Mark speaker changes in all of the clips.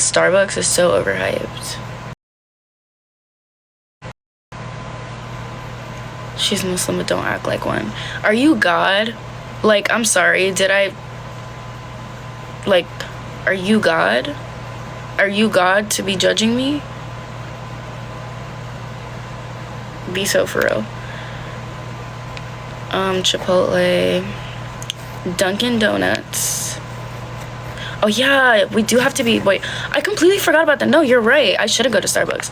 Speaker 1: Starbucks is so overhyped. She's Muslim, but don't act like one. Are you God? Like, I'm sorry, like, are you God? Are you God to be judging me? Be so for real. Chipotle, Dunkin' Donuts. Oh yeah, we do have to be, wait, I completely forgot about that. No, you're right, I shouldn't go to Starbucks.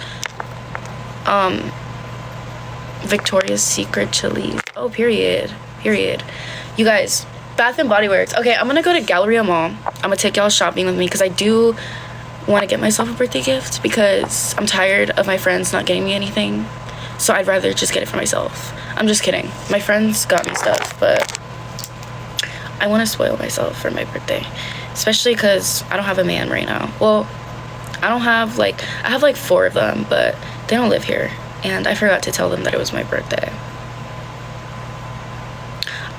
Speaker 1: Victoria's Secret Chili's. Oh, period. You guys, Bath and Body Works. Okay, I'm gonna go to Galleria Mall. I'm gonna take y'all shopping with me because I do want to get myself a birthday gift because I'm tired of my friends not getting me anything. So I'd rather just get it for myself. I'm just kidding. My friends got me stuff, but I want to spoil myself for my birthday. Especially because I don't have a man right now. Well, I have like 4 of them, but they don't live here. And I forgot to tell them that it was my birthday.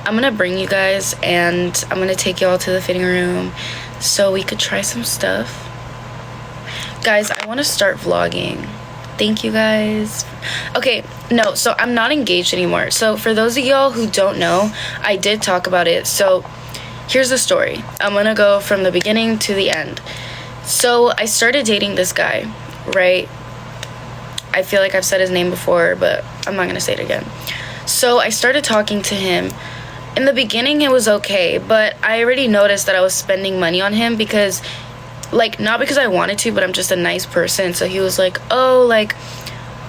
Speaker 1: I'm gonna bring you guys and I'm gonna take y'all to the fitting room so we could try some stuff. Guys, I want to start vlogging. Thank you guys. Okay, no, so I'm not engaged anymore. So for those of y'all who don't know, I did talk about it. So here's the story. I'm gonna go from the beginning to the end. So I started dating this guy, right? I feel like I've said his name before, but I'm not gonna say it again. So I started talking to him. In the beginning, it was okay, but I already noticed that I was spending money on him because, like, not because I wanted to, but I'm just a nice person. So he was like, oh, like,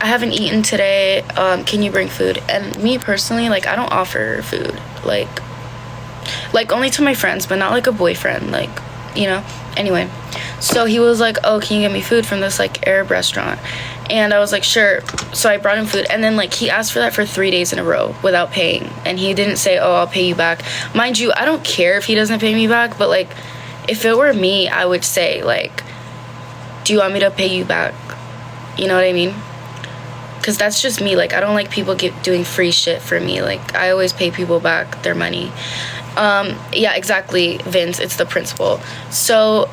Speaker 1: I haven't eaten today, can you bring food? And me personally, like, I don't offer food, like only to my friends, but not like a boyfriend, like, you know. Anyway, so he was like, oh, can you get me food from this like Arab restaurant? And I was like, sure. So I brought him food, and then like he asked for that for 3 days in a row without paying, and he didn't say, oh, I'll pay you back. Mind you, I don't care if he doesn't pay me back, but like if it were me, I would say, like, do you want me to pay you back? You know what I mean? Because that's just me. Like, I don't like people doing free shit for me. Like, I always pay people back their money. Yeah, exactly, Vince. It's the principle. So,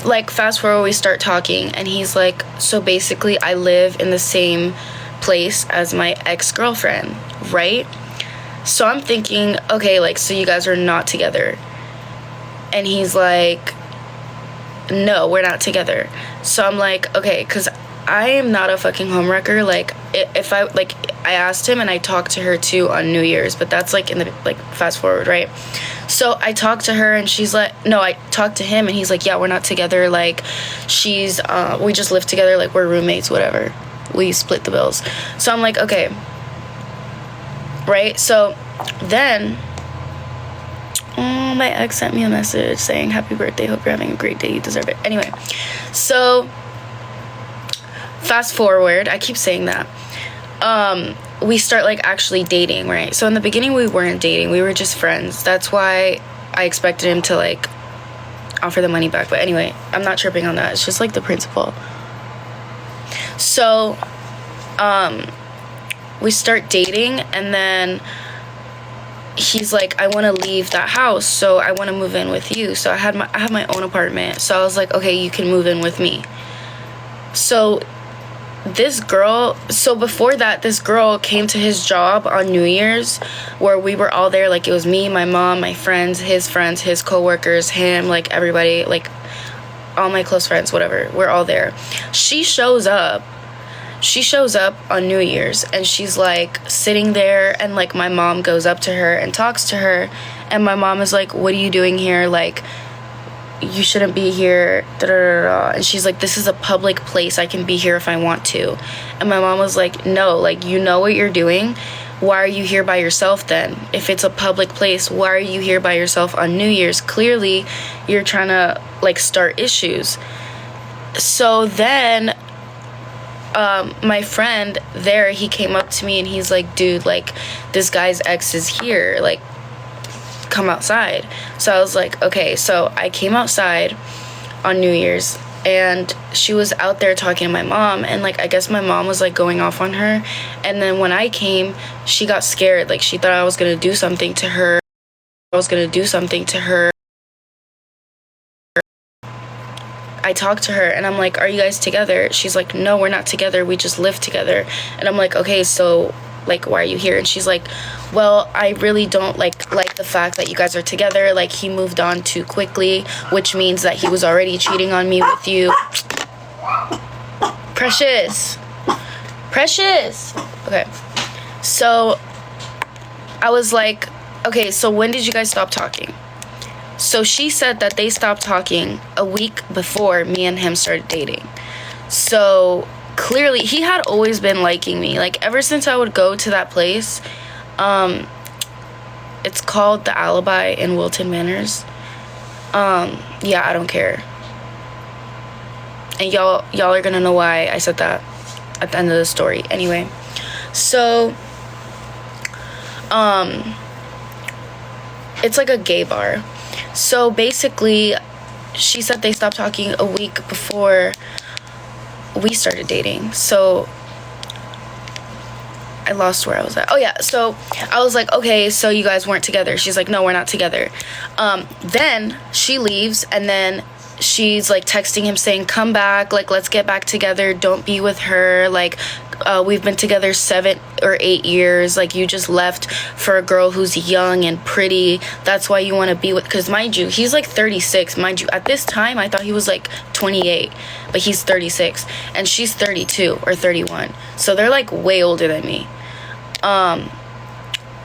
Speaker 1: like, fast forward, we start talking, and he's like, so basically, I live in the same place as my ex-girlfriend, right? So I'm thinking, okay, like, so you guys are not together. And he's like, no, we're not together. So I'm like, okay, because I am not a fucking homewrecker. Like, if I, like, I asked him and I talked to her too on New Year's, but that's like in the, like, fast forward, right? So I talked to her and she's like, no, I talked to him and he's like, yeah, we're not together. Like, we just live together. Like, we're roommates, whatever. We split the bills. So I'm like, okay. Right? So then, my ex sent me a message saying, happy birthday, hope you're having a great day, you deserve it. Anyway, so fast forward, I keep saying that, we start like actually dating, right? So in the beginning we weren't dating, we were just friends. That's why I expected him to like offer the money back. But anyway, I'm not tripping on that. It's just like the principle. So we start dating, and then he's like, I want to leave that house, so I want to move in with you. So I have my own apartment. So I was like, okay, you can move in with me. So before that, this girl came to his job on New Year's, where we were all there. Like, it was me, my mom, my friends, his coworkers, him, like everybody, like all my close friends, whatever. We're all there. She shows up on New Year's, and she's like sitting there, and like my mom goes up to her and talks to her, and my mom is like, what are you doing here? Like, you shouldn't be here, da, da, da, da. And she's like, this is a public place, I can be here if I want to. And my mom was like, no, like, you know what you're doing? Why are you here by yourself then? If it's a public place, why are you here by yourself on New Year's? Clearly you're trying to like start issues. So then my friend there, he came up to me and he's like, dude, like, this guy's ex is here, like, come outside. So I was like, okay. So I came outside on New Year's, and she was out there talking to my mom, and like, I guess my mom was like going off on her. And then when I came, she got scared. Like, she thought I was gonna do something to her. I talked to her and I'm like, are you guys together? She's like, no, we're not together, we just live together. And I'm like, okay, so like, why are you here? And she's like, well, I really don't like the fact that you guys are together. Like, he moved on too quickly, which means that he was already cheating on me with you. Precious. Okay, so I was like, okay, so when did you guys stop talking? So she said that they stopped talking a week before me and him started dating. So clearly he had always been liking me, like ever since I would go to that place. It's called The Alibi in Wilton Manors. Yeah, I don't care. And y'all are gonna know why I said that at the end of the story. Anyway, so it's like a gay bar. So basically, she said they stopped talking a week before we started dating. So I lost where I was at. Oh yeah, so I was like, okay, so you guys weren't together. She's like, no, we're not together. Then she leaves, and then she's like texting him saying, come back, like, let's get back together, don't be with her, like, we've been together 7 or 8 years, like, you just left for a girl who's young and pretty, that's why you want to be with, because mind you, he's like 36, mind you, at this time I thought he was like 28, but he's 36, and she's 32 or 31, so they're like way older than me.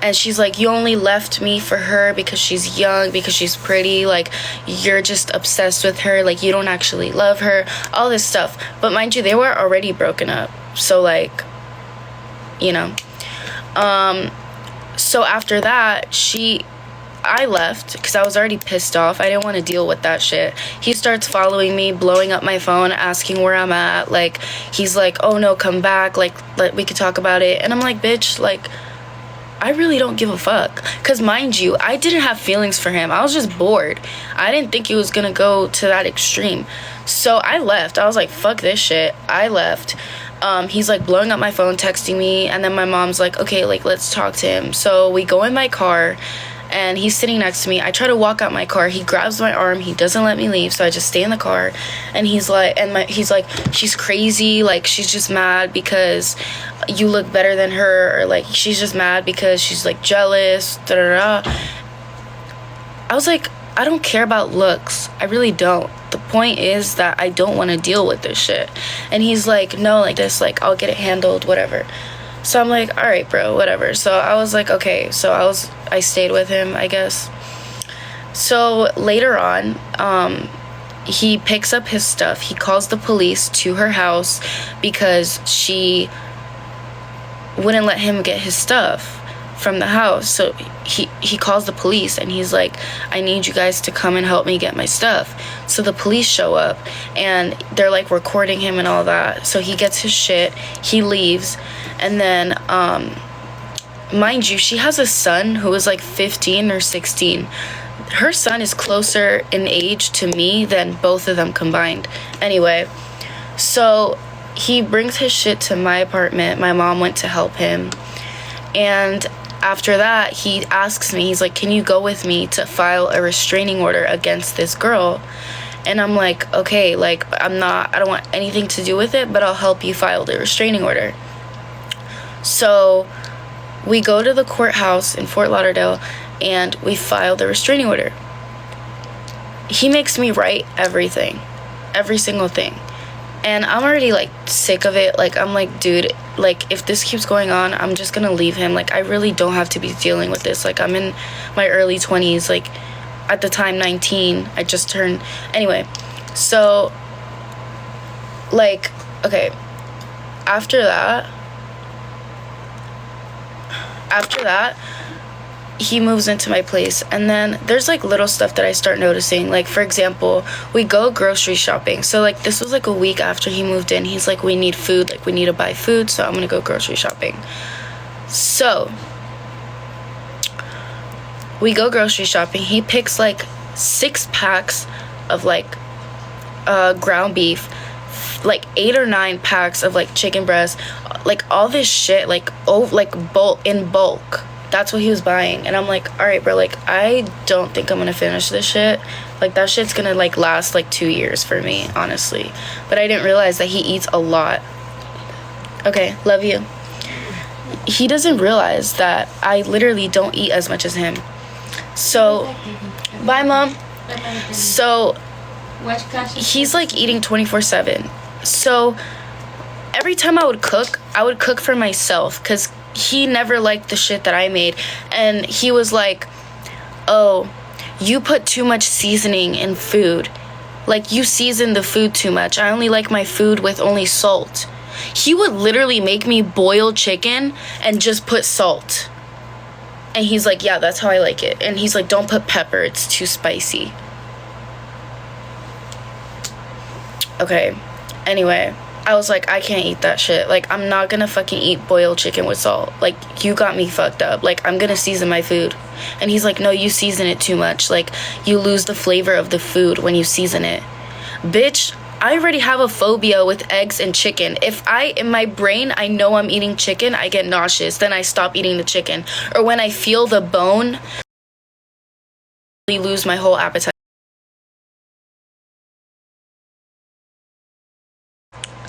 Speaker 1: And she's like, you only left me for her because she's young, because she's pretty, like, you're just obsessed with her, like, you don't actually love her, all this stuff. But mind you, they were already broken up, so, like, you know. So after that, I left, because I was already pissed off. I didn't want to deal with that shit. He starts following me, blowing up my phone, asking where I'm at, like, he's like, oh no, come back, like, we could talk about it, and I'm like, bitch, like, I really don't give a fuck, because mind you, I didn't have feelings for him. I was just bored. I didn't think he was gonna go to that extreme. So I left. I was like, fuck this shit. I left. He's like blowing up my phone, texting me, and then my mom's like, okay, like, let's talk to him. So we go in my car, and he's sitting next to me. I try to walk out my car. He grabs my arm. He doesn't let me leave, so I just stay in the car. And he's like, she's crazy. Like, she's just mad because you look better than her, or like, she's just mad because she's like jealous. Da da da. I was like, I don't care about looks. I really don't. The point is that I don't want to deal with this shit. And he's like, no, like this, like, I'll get it handled, whatever. So I'm like, all right, bro, whatever. So I was like, okay. So I stayed with him, I guess. So later on, he picks up his stuff. He calls the police to her house because she wouldn't let him get his stuff from the house. So he calls the police, and he's like, I need you guys to come and help me get my stuff. So the police show up, and they're like recording him and all that. So he gets his shit, he leaves, and then mind you, she has a son who is like 15 or 16. Her son is closer in age to me than both of them combined. Anyway, so he brings his shit to my apartment. My mom went to help him, and after that, he asks me, he's like, can you go with me to file a restraining order against this girl? And I'm like, okay, like, I don't want anything to do with it, but I'll help you file the restraining order. So we go to the courthouse in Fort Lauderdale, and we file the restraining order. He makes me write everything, every single thing. And I'm already, like, sick of it. Like, I'm like, dude, like, if this keeps going on, I'm just gonna leave him. Like, I really don't have to be dealing with this. Like, I'm in my early 20s. Like, at the time, 19. I just turned... Anyway, so, like, okay. After that, he moves into my place, and then there's like little stuff that I start noticing. Like, for example, we go grocery shopping. So like, this was like a week after he moved in. He's like, we need food, like, we need to buy food, so I'm gonna go grocery shopping. So we go grocery shopping. He picks like 6 packs of like ground beef, like 8 or 9 packs of like chicken breast, like all this shit, like bulk. That's what he was buying. And I'm like, all right, bro, like, I don't think I'm gonna finish this shit. Like, that shit's gonna, like, last, like, 2 years for me, honestly. But I didn't realize that he eats a lot. Okay, love you. He doesn't realize that I literally don't eat as much as him. So, bye, Mom. So, he's, like, eating 24/7. So, every time I would cook for myself, because he never liked the shit that I made. And he was like, oh, you put too much seasoning in food. Like, you season the food too much. I only like my food with only salt. He would literally make me boil chicken and just put salt. And he's like, yeah, that's how I like it. And he's like, don't put pepper, it's too spicy. Okay, anyway, I was like, I can't eat that shit. Like, I'm not gonna fucking eat boiled chicken with salt. Like, you got me fucked up. Like, I'm gonna season my food. And he's like, no, you season it too much. Like, you lose the flavor of the food when you season it. Bitch, I already have a phobia with eggs and chicken. If in my brain, I know I'm eating chicken, I get nauseous. Then I stop eating the chicken. Or when I feel the bone, I lose my whole appetite.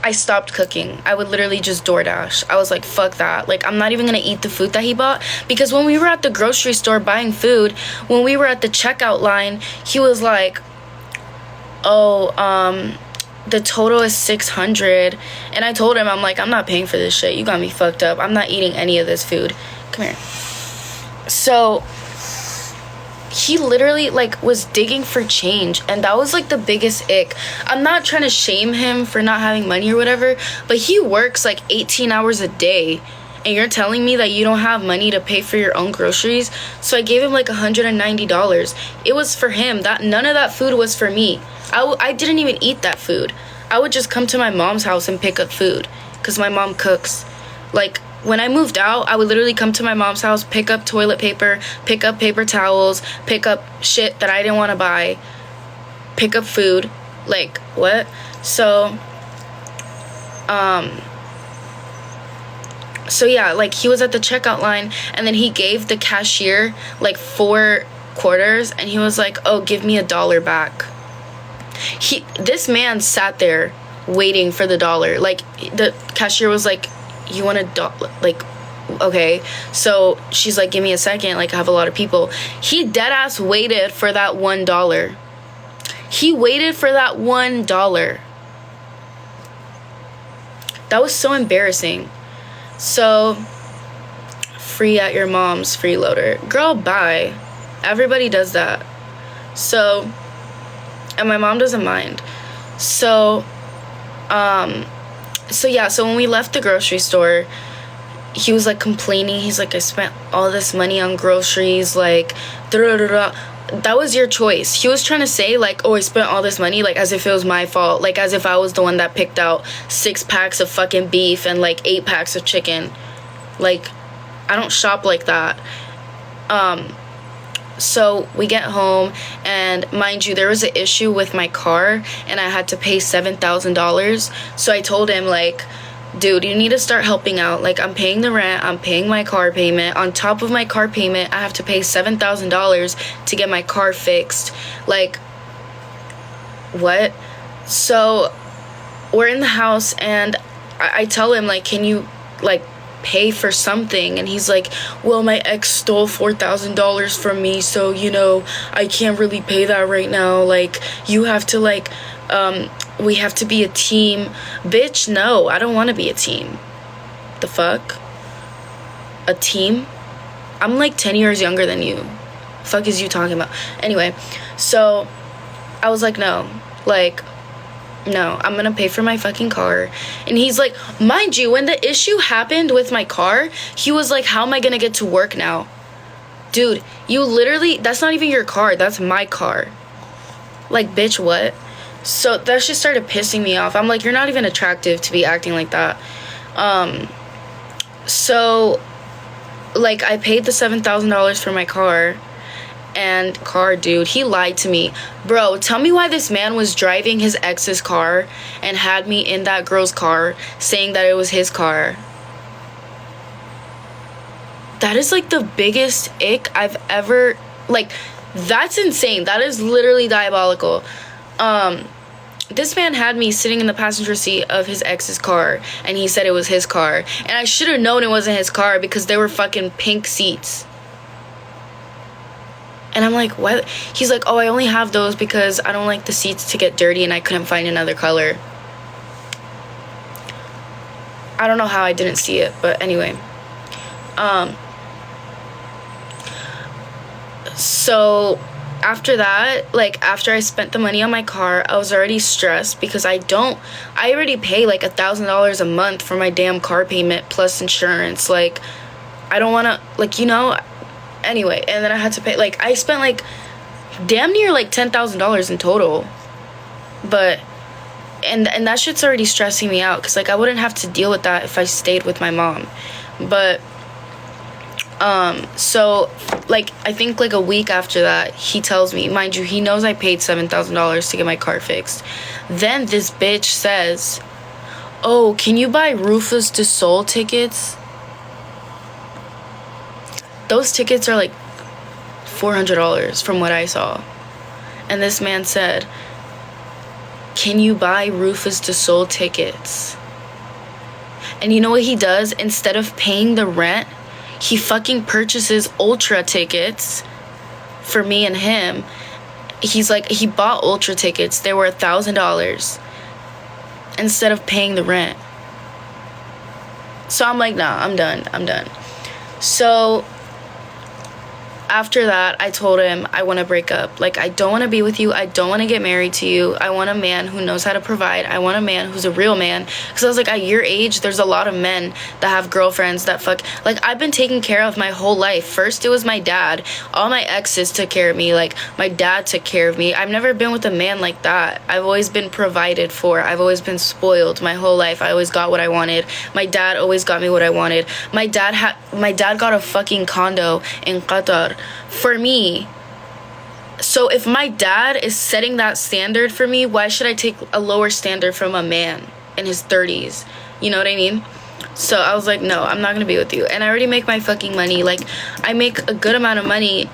Speaker 1: I stopped cooking. I would literally just DoorDash. I was like, fuck that. Like, I'm not even gonna eat the food that he bought. Because when we were at the grocery store buying food, when we were at the checkout line, he was like, oh, the total is $600. And I told him, I'm like, I'm not paying for this shit. You got me fucked up. I'm not eating any of this food. Come here. So he literally, like, was digging for change, and that was, like, the biggest ick. I'm not trying to shame him for not having money or whatever, but he works, like, 18 hours a day, and you're telling me that you don't have money to pay for your own groceries? So I gave him, like, $190. It was for him. None of that food was for me. I didn't even eat that food. I would just come to my mom's house and pick up food, because my mom cooks. Like, when I moved out, I would literally come to my mom's house, pick up toilet paper, pick up paper towels, pick up shit that I didn't want to buy, pick up food. Like, what? So yeah, like, he was at the checkout line, and then he gave the cashier, like, 4 quarters, and he was like, oh, give me $1 back. This man sat there waiting for the dollar. Like, the cashier was like, you want $1? Like, okay. So she's like, give me a second, like, I have a lot of people. He dead ass waited for that $1. He waited for that $1. That was so embarrassing. So, free at your mom's freeloader. Girl, bye. Everybody does that. So, and my mom doesn't mind. So yeah, so when we left the grocery store, he was, like, complaining. He's like, I spent all this money on groceries, like, da-da-da-da. That was your choice. He was trying to say, like, oh, I spent all this money, like, as if it was my fault, like, as if I was the one that picked out 6 packs of fucking beef and, like, 8 packs of chicken. Like, I don't shop like that. So we get home, and mind you, there was an issue with my car, and I had to pay $7,000. So I told him, like, dude, you need to start helping out. Like, I'm paying the rent, I'm paying my car payment. On top of my car payment, I have to pay $7,000 to get my car fixed. Like, what? So we're in the house, and I tell him, like, can you, like, pay for something? And he's like, well, my ex stole $4,000 from me, so, you know, I can't really pay that right now. Like, you have to, like, we have to be a team. Bitch, no, I don't want to be a team. The fuck? A team? I'm, like, 10 years younger than you. Fuck is you talking about? Anyway, so I was like, no, I'm gonna pay for my fucking car. And he's like, mind you, when the issue happened with my car, he was like, how am I gonna get to work now? Dude, you literally, that's not even your car, that's my car. Like, bitch, what? So that shit started pissing me off. I'm like, you're not even attractive to be acting like that. So, like, I paid the $7,000 for my car. And dude, he lied to me. Bro, tell me why this man was driving his ex's car and had me in that girl's car saying that it was his car. That is like the biggest ick I've ever, like, that's insane. That is literally diabolical. This man had me sitting in the passenger seat of his ex's car, and he said it was his car, and I should have known it wasn't his car because they were fucking pink seats. And I'm like, what? He's like, oh, I only have those because I don't like the seats to get dirty and I couldn't find another color. I don't know how I didn't see it, but anyway. So after that, like, after I spent the money on my car, I was already stressed because I already pay like $1,000 a month for my damn car payment plus insurance. Like, I don't want to, like, you know, anyway. And then I had to pay, like, I spent like damn near like $10,000 in total. But and that shit's already stressing me out because, like, I wouldn't have to deal with that if I stayed with my mom. But so, like, I think like a week after that, he tells me, mind you, he knows I paid $7,000 to get my car fixed. Then this bitch says, oh, can you buy Rufus Du Sol tickets? Those tickets are like $400 from what I saw. And this man said, can you buy Rufus Du Sol tickets? And you know what he does? Instead of paying the rent, he fucking purchases Ultra tickets for me and him. He's like, he bought Ultra tickets. They were $1,000 instead of paying the rent. So I'm like, nah, I'm done. So after that, I told him I want to break up. Like, I don't want to be with you. I don't want to get married to you. I want a man who knows how to provide. I want a man who's a real man. Because I was like, at your age, there's a lot of men that have girlfriends that fuck. Like, I've been taken care of my whole life. First, it was my dad. All my exes took care of me. Like, my dad took care of me. I've never been with a man like that. I've always been provided for. I've always been spoiled my whole life. I always got what I wanted. My dad always got me what I wanted. My dad got a fucking condo in Qatar for me. So if my dad is setting that standard for me, why should I take a lower standard from a man in his 30s? You know what I mean? So I was like, no, I'm not gonna be with you. And I already make my fucking money. Like, I make a good amount of money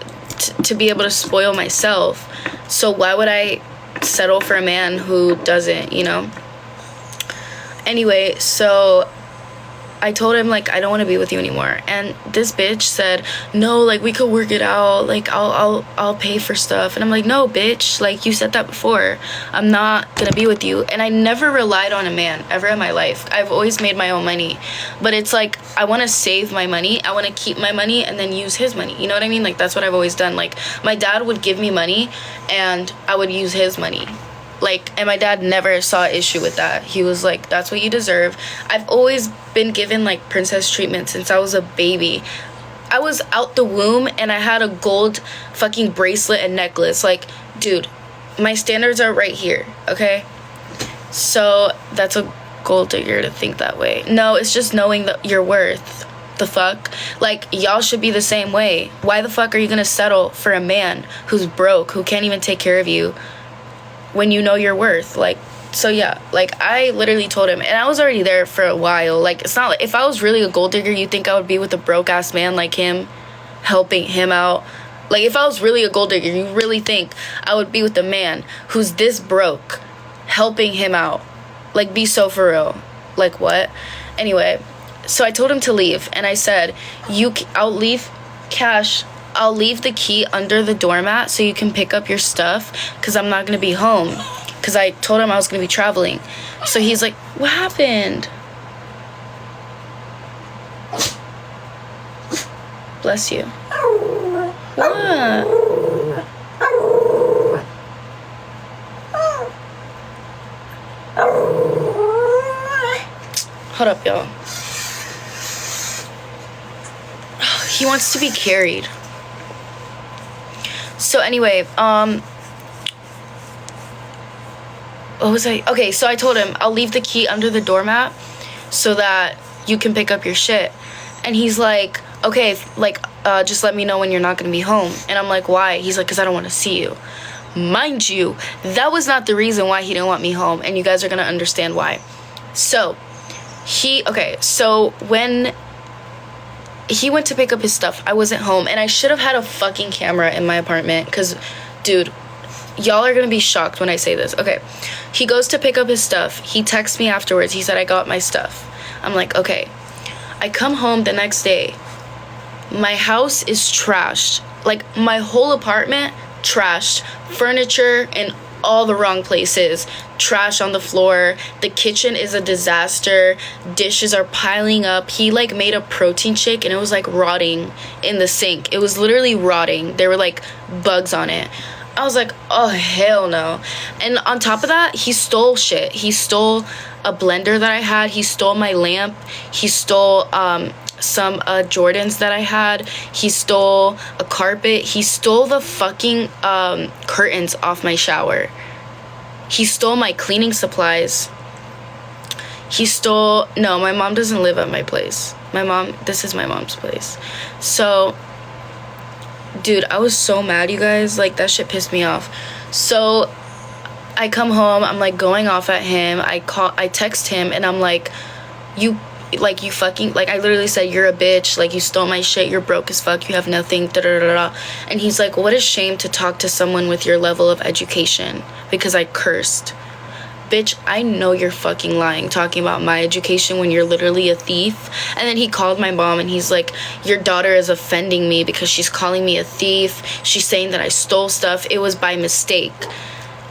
Speaker 1: to be able to spoil myself. So why would I settle for a man who doesn't, you know? Anyway, so I told him, like, I don't want to be with you anymore. And this bitch said, no, like, we could work it out. Like, I'll pay for stuff. And I'm like, no, bitch. Like, you said that before. I'm not gonna be with you. And I never relied on a man ever in my life. I've always made my own money. But it's like, I want to save my money. I want to keep my money and then use his money. You know what I mean? Like, that's what I've always done. Like, my dad would give me money and I would use his money. Like, and my dad never saw an issue with that. He was like, that's what you deserve. I've always been given, like, princess treatment since I was a baby. I was out the womb and I had a gold fucking bracelet and necklace. Like, dude, my standards are right here, okay? So that's a gold digger to think that way. No, it's just knowing that your worth. The fuck? Like, y'all should be the same way. Why the fuck are you gonna settle for a man who's broke, who can't even take care of you, when you know your worth? Like, so yeah, like, I literally told him, and I was already there for a while. Like, it's not like, if I was really a gold digger, you think I would be with a broke ass man like him, helping him out? Like, if I was really a gold digger, you really think I would be with a man who's this broke, helping him out? Like, be so for real. Like, what? Anyway, so I told him to leave, and I said, I'll leave cash. I'll leave the key under the doormat so you can pick up your stuff, because I'm not going to be home, because I told him I was going to be traveling. So he's like, what happened? Bless you. What? Hold up, y'all. He wants to be carried. So anyway, what was I? Okay, so I told him I'll leave the key under the doormat so that you can pick up your shit. And he's like, okay, like, just let me know when you're not gonna be home. And I'm like, why? He's like, because I don't want to see you. Mind you, that was not the reason why he didn't want me home, and you guys are gonna understand why. So so when he went to pick up his stuff. I wasn't home, and I should have had a fucking camera in my apartment because, dude, y'all are gonna be shocked when I say this. Okay, he goes to pick up his stuff. He texts me afterwards. He said, I got my stuff. I'm like, okay. I come home the next day. My house is trashed. Like, my whole apartment, trashed. Furniture in all the wrong places. Trash on the floor. The kitchen is a disaster. Dishes are piling up. He, like, made a protein shake, and it was, like, rotting in the sink. It was literally rotting. There were, like, bugs on it. I was like, oh, hell no. And on top of that, he stole shit. He stole a blender that I had. He stole my lamp. He stole some Jordans that I had. He stole a carpet. He stole the fucking curtains off my shower. He stole my cleaning supplies. He stole... No, my mom doesn't live at my place. This is my mom's place. So, dude, I was so mad, you guys. Like, that shit pissed me off. So, I come home. I'm, like, going off at him. I text him, and I'm like, you fucking, like, I literally said, you're a bitch, like, you stole my shit, you're broke as fuck, you have nothing, da-da-da-da. And he's like, what a shame to talk to someone with your level of education, because I cursed. Bitch, I know you're fucking lying, talking about my education when you're literally a thief. And then he called my mom, and he's like, your daughter is offending me because she's calling me a thief, she's saying that I stole stuff, it was by mistake.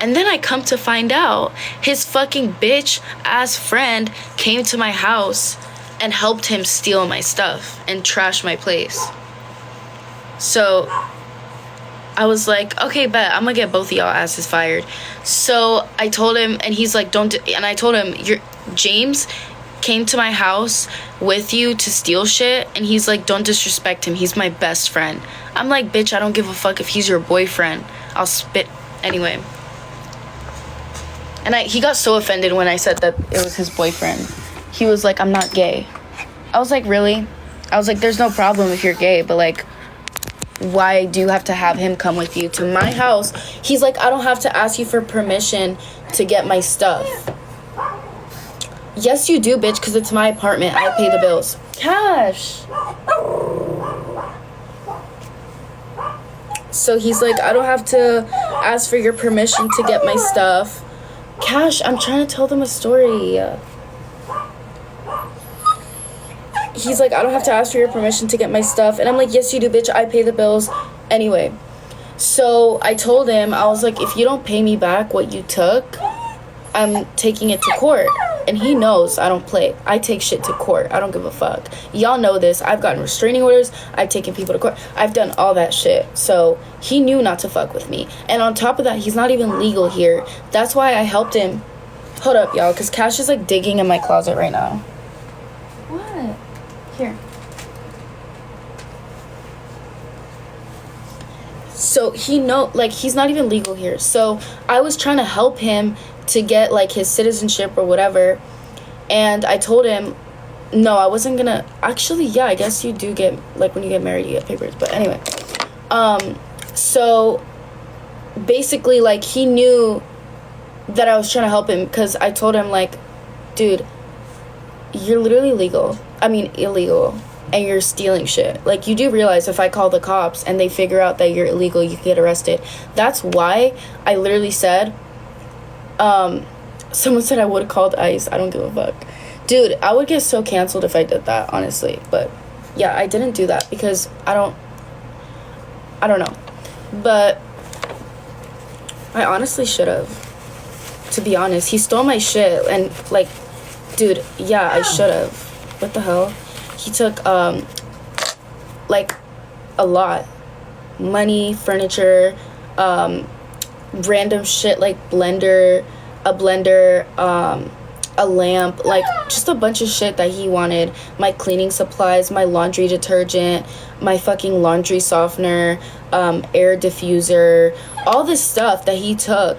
Speaker 1: And then I come to find out his fucking bitch-ass friend came to my house and helped him steal my stuff and trash my place. So I was like, okay, bet, I'm gonna get both of y'all asses fired. So I told him, and he's like, and I told him, James came to my house with you to steal shit, and he's like, don't disrespect him, he's my best friend. I'm like, bitch, I don't give a fuck if he's your boyfriend. I'll spit. Anyway. And he got so offended when I said that it was his boyfriend. He was like, I'm not gay. I was like, really? I was like, there's no problem if you're gay, but, like, why do you have to have him come with you to my house? He's like, I don't have to ask you for permission to get my stuff. Yes, you do, bitch, because it's my apartment. I pay the bills. Cash. So he's like, I don't have to ask for your permission to get my stuff. Cash, I'm trying to tell them a story. He's like, I don't have to ask for your permission to get my stuff. And I'm like, yes, you do, bitch. I pay the bills. Anyway, so I told him, I was like, if you don't pay me back what you took, I'm taking it to court. And he knows I don't play. I take shit to court. I don't give a fuck. Y'all know this. I've gotten restraining orders. I've taken people to court. I've done all that shit. So he knew not to fuck with me. And on top of that, he's not even legal here. That's why I helped him. Hold up, y'all, because Cash is, like, digging in my closet right now. What? Here. So he's not even legal here. So I was trying to help him to get, like, his citizenship or whatever. And I told him, no, I wasn't gonna. Actually, yeah, I guess you do get, like, when you get married, you get papers. But anyway. So basically, like, he knew that I was trying to help him because I told him, like, dude, you're literally illegal, and you're stealing shit. Like, you do realize if I call the cops and they figure out that you're illegal, you can get arrested. That's why I literally said, someone said I would have called ICE. I don't give a fuck. Dude, I would get so canceled if I did that, honestly. But yeah, I didn't do that because I don't know. But I honestly should have. To be honest, he stole my shit, and, like, dude, yeah, I should have. What the hell? He took, like, a lot. Money, furniture, random shit, like a blender, a lamp, like, just a bunch of shit that he wanted. My cleaning supplies, my laundry detergent, my fucking laundry softener, air diffuser, all this stuff that he took.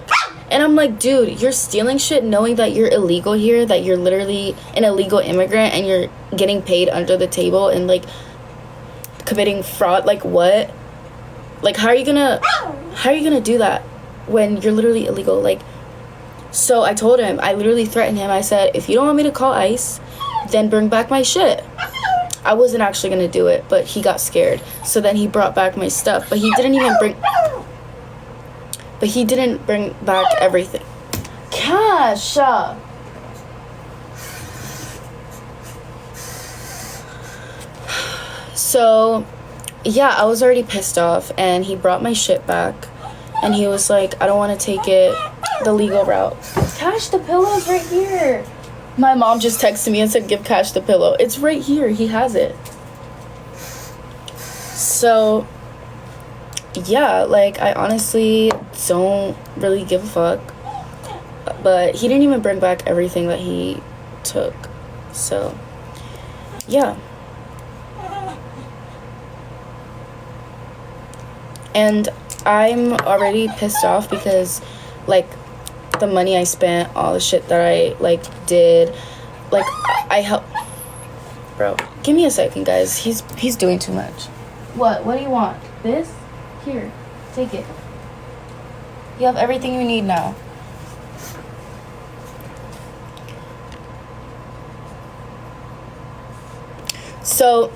Speaker 1: And I'm like, dude, you're stealing shit knowing that you're illegal here, that you're literally an illegal immigrant, and you're getting paid under the table and, like, committing fraud. Like, what? Like, how are you gonna do that when you're literally illegal? Like, so I told him, I literally threatened him. I said, if you don't want me to call ICE, then bring back my shit. I wasn't actually gonna do it, but he got scared. So then he brought back my stuff, but he didn't bring back everything. Cash. So yeah, I was already pissed off, and he brought my shit back, and he was like, I don't want to take it the legal route. Cash, the pillow's right here. My mom just texted me and said, give Cash the pillow. It's right here. He has it. So yeah, like, I honestly don't really give a fuck. But he didn't even bring back everything that he took. So yeah. And I'm already pissed off because, like, the money I spent, all the shit that I, like, did, like, I help. Bro, give me a second, guys. He's doing too much. What do you want? This? Here, take it. You have everything you need now. So,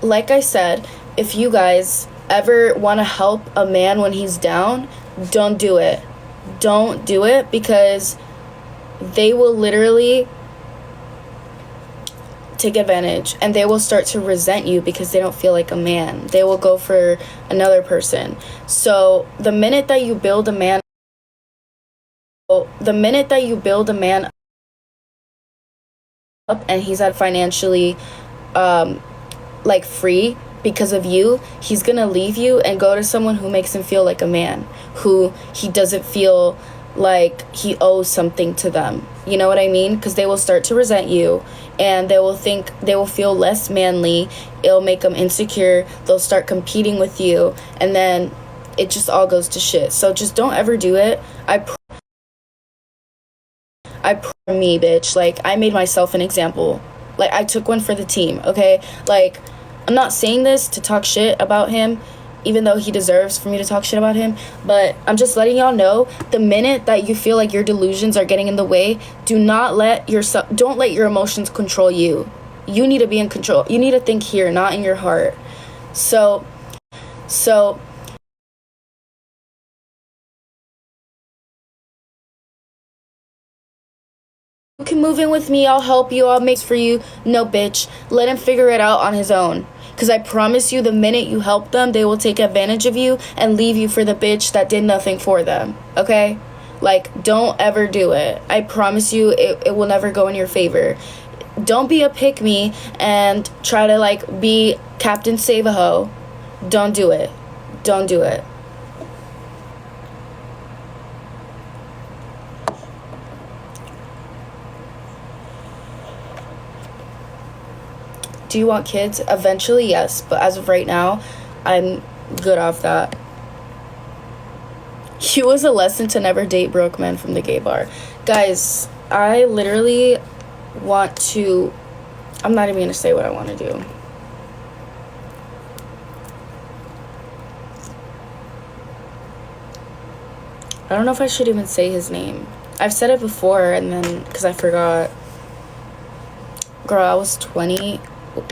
Speaker 1: like I said, if you guys ever want to help a man when he's down, don't do it. Don't do it, because they will literally take advantage, and they will start to resent you because they don't feel like a man. They will go for another person. So the minute that you build a man up and he's at financially like free because of you, he's gonna leave you and go to someone who makes him feel like a man, who he doesn't feel like he owes something to them. You know what I mean? Because they will start to resent you, and they will feel less manly. It'll make them insecure. They'll start competing with you, and then it just all goes to shit. So just don't ever do it. Me, bitch. Like, I made myself an example. Like, I took one for the team, okay? Like, I'm not saying this to talk shit about him, even though he deserves for me to talk shit about him, but I'm just letting y'all know, the minute that you feel like your delusions are getting in the way, don't let your emotions control you. You need to be in control. You need to think here, not in your heart. So you can move in with me, I'll help you, I'll make for you. No, bitch. Let him figure it out on his own. Because I promise you, the minute you help them, they will take advantage of you and leave you for the bitch that did nothing for them. Okay? Like, don't ever do it. I promise you, it will never go in your favor. Don't be a pick-me and try to, like, be Captain Save-A-Ho. Don't do it. Don't do it. Do you want kids? Eventually, yes. But as of right now, I'm good off that. He was a lesson to never date broke men from the gay bar. Guys, I literally want to... I'm not even going to say what I want to do. I don't know if I should even say his name. I've said it before, and then... because I forgot. Girl, I was 20...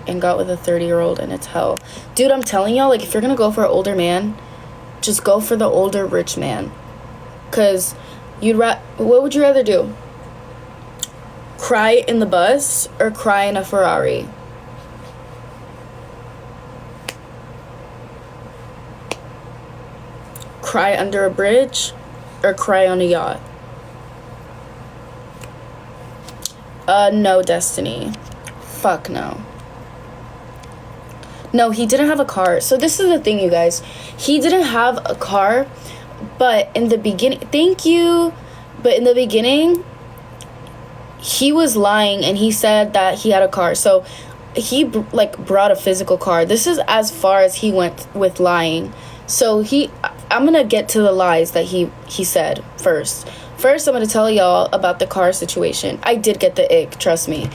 Speaker 1: and got with a 30-year-old, and it's hell. Dude, I'm telling y'all, like, if you're gonna go for an older man, just go for the older rich man. Because what would you rather do? Cry in the bus or cry in a Ferrari? Cry under a bridge or cry on a yacht? No, Destiny. Fuck no. No, he didn't have a car. So this is the thing, you guys. He didn't have a car, but in the beginning... Thank you. But in the beginning, he was lying, and he said that he had a car. So he, like, brought a physical car. This is as far as he went with lying. So I'm going to get to the lies that he said first. First, I'm going to tell y'all about the car situation. I did get the ick, trust me.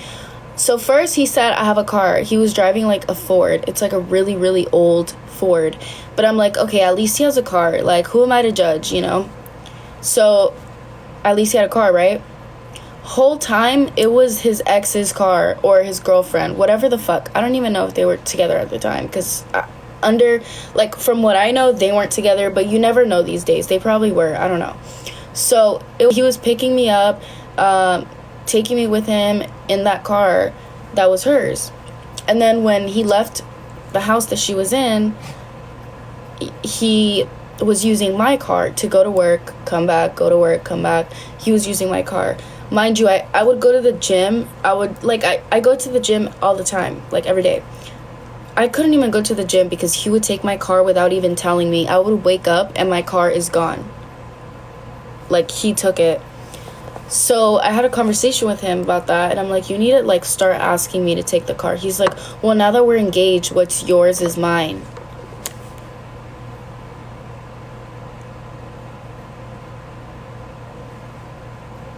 Speaker 1: So first he said, I have a car. He was driving like a Ford. It's like a really, really old Ford. But I'm like, okay, at least he has a car. Like, who am I to judge, you know? So at least he had a car, right? Whole time it was his ex's car or his girlfriend, whatever the fuck. I don't even know if they were together at the time, because from what I know, they weren't together, but you never know these days. They probably were. I don't know. So he was picking me up, taking me with him in that car that was hers. And then when he left the house that she was in, he was using my car to go to work, come back, go to work, come back. He was using my car. Mind you, I would go to the gym. I go to the gym all the time, like every day. I couldn't even go to the gym because he would take my car without even telling me. I would wake up and my car is gone. Like, he took it. So I had a conversation with him about that, and I'm like, you need to, like, start asking me to take the car. He's like, well, now that we're engaged, what's yours is mine.